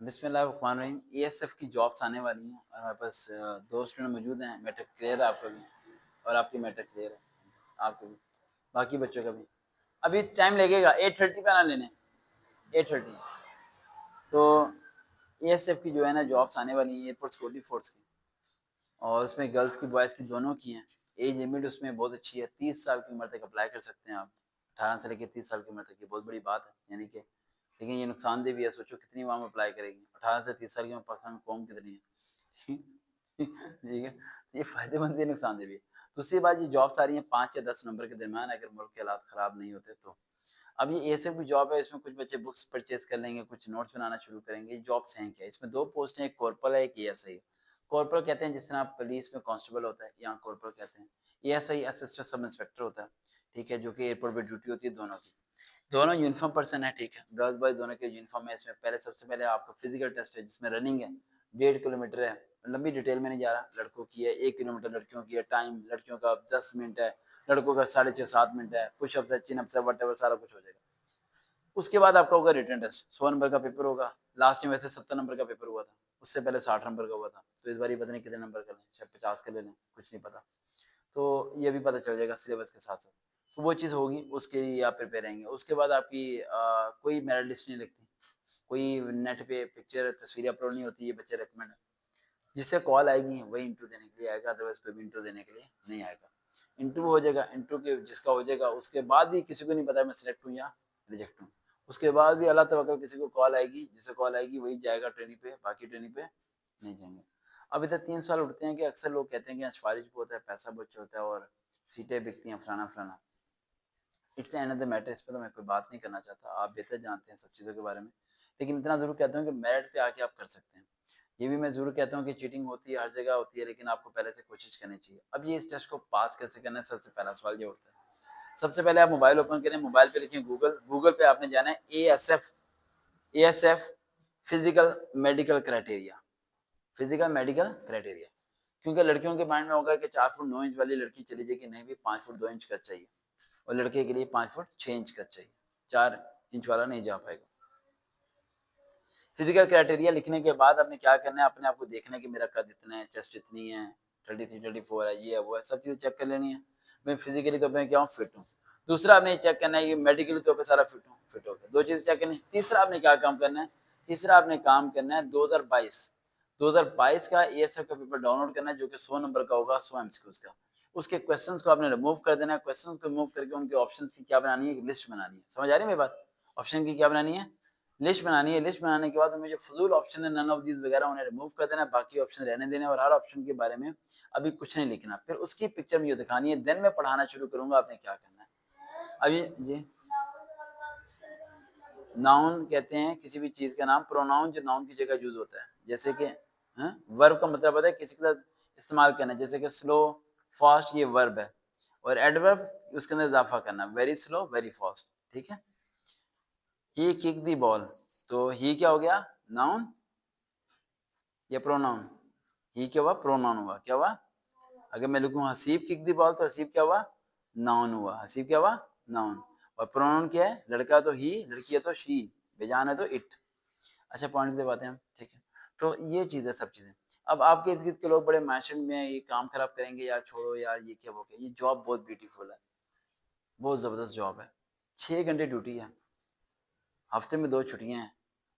बिस्मिल्लाहिर्रहमानिर्रहीम। एएसएफ की जॉब्स आने वाली हैं और हमारे पास दो स्टूडेंट मौजूद हैं। मैट्रिक क्लियर है आपका भी और आपकी मैट्रिक क्लियर है आपको भी, बाकी बच्चों का भी। अभी टाइम लगेगा, 8:30 पे आना लेने, 8:30। तो एएसएफ की जो है ना जॉब्स आने वाली हैं एयरपोर्ट सिक्योरिटी फोर्स की, और उसमें गर्ल्स की बॉयज़ की दोनों की हैं। एज लिमिट उसमें बहुत अच्छी है, 30 साल की उम्र तक अप्लाई कर सकते हैं आप। 18 से लेकर 30 साल की उम्र तक, ये बहुत बड़ी बात है यानी कि। लेकिन ये नुकसानदेह भी है, सोचो कितनी आवाम अप्लाई करेगी। 18 से 30 साल की उम्र पाकिस्तान में कौम कितनी है ठीक है, ये फ़ायदेमंद भी है, नुकसानदेह भी है। दूसरी बात, ये जॉब्स आ रही हैं 5 या 10 नंबर के दरमियान, अगर मुल्क के हालात ख़राब नहीं होते तो। अब ये एएसएफ की जॉब है, इसमें कुछ बच्चे बुक्स परचेज़ कर लेंगे, कुछ नोट्स बनाना शुरू करेंगे। ये जॉब्स हैं क्या? इसमें 2 पोस्ट हैं, एक कॉर्पोरल है, एक एएसआई। कॉर्पोरल कहते हैं जिस तरह पुलिस में कांस्टेबल होता है, यहाँ कॉर्पोरल कहते हैं। एएसआई असिस्टेंट सब इंस्पेक्टर होता है, ठीक है, जो कि एयरपोर्ट पे ड्यूटी होती है दोनों की। दोनों यूनिफॉर्म पर्सन है, ठीक है, गर्ल्स बॉयज दोनों के यूनिफॉर्म है। इसमें पहले सबसे पहले आपका फिजिकल टेस्ट है जिसमें रनिंग है, 1.5 किलोमीटर है। लंबी डिटेल में नहीं जा रहा, लड़कों की है 1 किलोमीटर, लड़कियों की है। टाइम लड़कियों का 10 मिनट है, लड़कों का 6.5-7 मिनट है। पुशअप्स है, चिन अप्स है, वट सारा कुछ हो जाएगा। उसके बाद आपका होगा रिटन टेस्ट, 100 नंबर का पेपर होगा। लास्ट में वैसे 70 नंबर का पेपर हुआ था, उससे पहले 60 नंबर का हुआ था। तो इस बार पता नहीं कितने नंबर कर लें, शायद 50 कर ले लें, कुछ नहीं पता। तो ये भी पता चल जाएगा सिलेबस के साथ साथ। तो वो चीज़ होगी, उसके लिए आप प्रिपेयर रहेंगे। उसके बाद आपकी कोई मेरिट लिस्ट नहीं लगती, कोई नेट पे पिक्चर तस्वीरें अपलोड नहीं होती, ये बच्चे रिकमेंड। जिससे कॉल आएगी वही इंटरव्यू देने के लिए आएगा, अदरवाइज कोई भी इंटरव्यू देने के लिए नहीं आएगा। इंटरव्यू हो जाएगा, इंटरव्यू के जिसका हो जाएगा उसके बाद भी किसी को नहीं पता मैं सिलेक्ट हूँ या रिजेक्ट हूँ। उसके बाद भी अल्लाह तवक्कल, किसी को कॉल आएगी, जिसे कॉल आएगी वही जाएगा ट्रेनिंग पे, बाकी ट्रेनिंग पे नहीं जाएंगे। अब इधर 3 सवाल उठते हैं कि अक्सर लोग कहते हैं कि सिफारिश बहुत है, पैसा बहुत होता है और सीटें बिकती हैं, फलाना फलाना। It's end of the matter, इस पर तो मैं कोई बात नहीं करना चाहता, आप बेहतर जानते हैं सब चीज़ों के बारे में। लेकिन इतना ज़रूर कहता हूँ कि मेरिट पे आके आप कर सकते हैं। ये भी मैं ज़रूर कहता हूँ कि चीटिंग होती है, हर जगह होती है, लेकिन आपको पहले से कोशिश करनी चाहिए। अब ये इस टेस्ट को पास कैसे करना है, सबसे पहला सवाल ये उठता है। सबसे पहले आप मोबाइल ओपन करें, मोबाइल पे लिखें गूगल, गूगल पे आपने जाना है ASF, ASF physical medical criteria, physical medical criteria. क्योंकि लड़कियों के माइंड में होगा कि 4 फुट 9 इंच वाली लड़की चली जाएगी, नहीं भी 5 फुट 2 इंच का चाहिए, और लड़के के लिए 5 फुट 6 इंच का चाहिए, 4 इंच वाला नहीं जा पाएगा। फिजिकल क्राइटेरिया लिखने के बाद आपने क्या करना है, अपने आप को देखना है कि मेरा कद इतना है, चेस्ट इतनी है, 33-34 है, ये है वो है, सब चीज़ें चेक कर लेनी है। मैं फिजिकली तो मैं क्या हूँ, फिट हूँ। दूसरा आपने चेक करना है कि मेडिकली तो पे सारा फिट हूँ, फिट हो गया, 2 चीज़ें चेक करनी है। तीसरा आपने क्या काम करना है, तीसरा आपने काम करना है 2022 का एएसएफ का पेपर डाउनलोड करना है, जो कि 100 नंबर का होगा, 100 MCQs का। उसके क्वेश्चंस को आपने रिमूव कर देना है। क्वेश्चंस को रिमूव करके उनके ऑप्शंस की क्या बनानी है, लिस्ट बनानी है। समझ आ रही है मेरी बात? ऑप्शन की क्या बनानी है, लिस्ट बनानी है। लिस्ट बनाने के बाद हमें जो फजूल ऑप्शन है, नन ऑफ दीज वगैरह, उन्हें रिमूव कर देना, बाकी ऑप्शन रहने देने, और हर ऑप्शन के बारे में अभी कुछ नहीं लिखना। फिर उसकी पिक्चर मुझे दिखानी है, देन मैं पढ़ाना शुरू करूंगा आपने क्या करना है। अभी जी, नाउन कहते हैं किसी भी चीज का नाम, प्रोनाउन जो नाउन की जगह यूज होता है, जैसे कि वर्ब का मतलब होता है किसी के साथ इस्तेमाल करना, जैसे कि स्लो फास्ट, ये वर्ब है। और एडवर्ब उसके अंदर इजाफा करना, वेरी स्लो वेरी फास्ट, ठीक है। ही किक दी बॉल, तो ही क्या हो गया, नाउन या प्रोनाउन? ही क्या हुआ, प्रोनाउन हुआ। क्या हुआ? अगर मैं लिखूं हसीब किक दी बॉल, तो हसीब क्या हुआ, नाउन हुआ। हसीब क्या हुआ, नाउन। और प्रोनाउन क्या है, लड़का तो ही, लड़की है तो शी, बेजान है तो इट। अच्छा, पॉइंट दे बातें हम, ठीक है। तो ये चीज़ है, सब चीज़ें। अब आपके इर्द गिर्द के लोग बड़े मैशन में ये काम खराब करेंगे, यार छोड़ो यार, ये क्या वो क्या। ये जॉब बहुत ब्यूटीफुल है, बहुत ज़बरदस्त जॉब है। 6 घंटे ड्यूटी है, हफ्ते में 2 छुट्टियाँ हैं,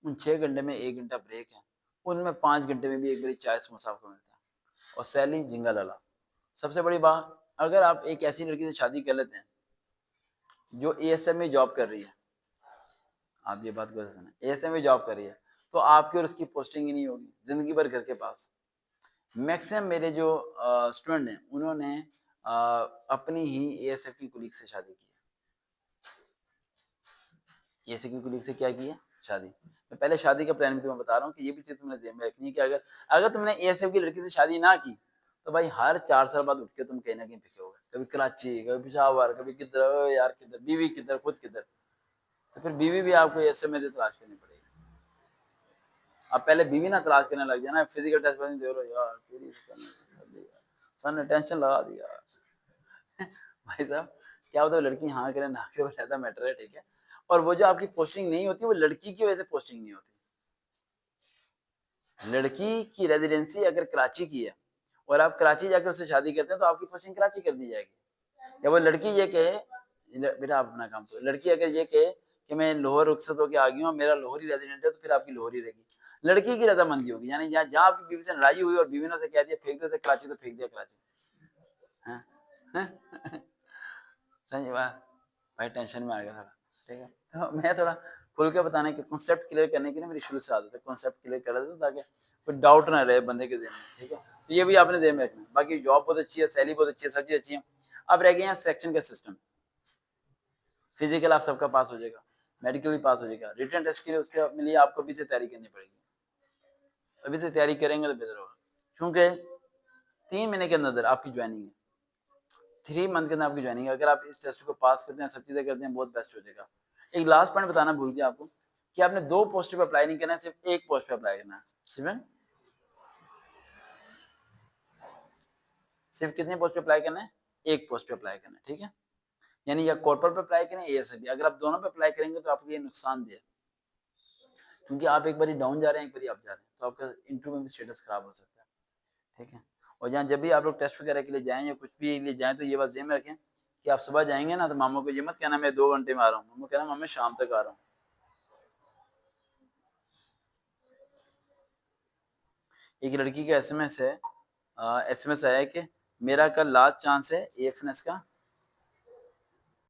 उन 6 घंटे में 1 घंटा ब्रेक है, उनमें 5 घंटे में भी एक बड़ी चाय समोसा आपको मिलता है, और सैलरी झिंगा लाला। सबसे बड़ी बात, अगर आप एक ऐसी लड़की से शादी कर लेते हैं जो एएसएम में जॉब कर रही है, आप ये बात को सुना, एएसएम में जॉब कर रही है, तो आपकी और उसकी पोस्टिंग ही नहीं होगी जिंदगी भर घर के पास। मैक्सिमम मेरे जो स्टूडेंट हैं उन्होंने अपनी ही एएसएफ की कुलीग से शादी की है। एएसएफ की कुलीग से क्या की है, शादी। मैं पहले शादी का प्लान भी तुम्हें बता रहा हूँ कि ये भी चीज़ तुमने ध्यान में रखनी है कि अगर अगर तुमने एएसएफ की लड़की से शादी ना की, तो भाई हर 4 साल बाद उठ के तुम कहीं ना कहीं दिखे होगे, कभी कराची, कभी पिशावर, कभी किधर, यार किधर, बीवी किधर, खुद किधर। तो फिर बीवी भी आपको एएसएफ में से तलाश करनी पड़ेगी। आप पहले बीवी ना तलाश करने लग जाए ना, फिजिकल टेस्ट पर दे रहे हो यार, तेरी सन ने टेंशन लगा दिया भाई साहब। क्या होता है, लड़की हाँ करे ना करे वो ज्यादा मैटर है, ठीक है। और वो जो आपकी पोस्टिंग नहीं होती, वो लड़की की वजह से पोस्टिंग नहीं होती, लड़की की रेजिडेंसी अगर कराची की है और आप कराची जाकर उससे शादी करते हैं तो आपकी पोस्टिंग कराची कर दी जाएगी। या वो लड़की ये कहे, बेटा आप अपना काम करो, लड़की अगर ये कहे कि मैं लाहौर रुखसत होकर आ गई हूँ, मेरा लाहौरी रेजिडेंट है, तो फिर आपकी लाहौरी रहेगी। लड़की की रजामंदी होगी, यानी जहाँ आपकी बीवी से लड़ाई हुई और बीवी ने उसे कह दिया फेंक दे कराची, तो फेंक दिया कराची। हाँ? समझ बात भाई, टेंशन में आ गया थोड़ा, ठीक है। तो मैं थोड़ा खुल के बताने के कॉन्सेप्ट क्लियर करने की ना मेरी शुरू से आदत है, कॉन्सेप्ट क्लियर कर देता हूं ताकि कोई डाउट ना रहे बंदे के ज़हन में, ठीक है। तो ये भी आपने ध्यान में रखना है। बाकी जॉब बहुत अच्छी है, सैलरी बहुत अच्छी है, सब चीज़ अच्छी है। अब रह गए यहाँ सिलेक्शन का सिस्टम। फिजिकल आप सबका पास हो जाएगा, मेडिकल भी पास हो जाएगा, रिटन टेस्ट के लिए उसके लिए आपको अभी से तैयारी करनी पड़ेगी। अभी से तैयारी करेंगे तो बेहतर होगा, क्योंकि 3 महीने के अंदर आपकी ज्वाइनिंग है। 3 मंथ के अंदर आपकी ज्वाइनिंग है। अगर आप इस टेस्ट को पास करते हैं, सब चीज़ें करते हैं, बहुत बेस्ट हो जाएगा। एक लास्ट पॉइंट बताना भूल गया आपको कि आपने 2 पोस्ट पे अप्लाई नहीं करना है, सिर्फ 1 पोस्ट पे अप्लाई करना है। सिर्फ सिर्फ कितने पोस्ट पे अप्लाई करना है? 1 पोस्ट पे अप्लाई करना है, ठीक है। यानी या कॉर्पोरेट पे अप्लाई करें या एएसआई। अगर आप दोनों पे अप्लाई करेंगे तो आपके लिए नुकसानदेह है, क्योंकि आप एक बारी डाउन जा रहे हैं, एक बारी अप जा रहे हैं, तो आपका इंटरव्यू में भी स्टेटस खराब हो सकता है, ठीक है। और जहाँ जब भी आप लोग टेस्ट वगैरह के लिए जाएं या कुछ भी लिए जाएं, तो ये बात ध्यान में रखें कि आप सुबह जाएंगे ना, तो मामू को ये मत कहना मैं 2 घंटे में आ रहा हूँ। मामू कहना मैं शाम तक आ रहा हूँ। एक लड़की का एसएमएस है, एसएमएस आया है कि मेरा कल लास्ट चांस है एएफएनएस का,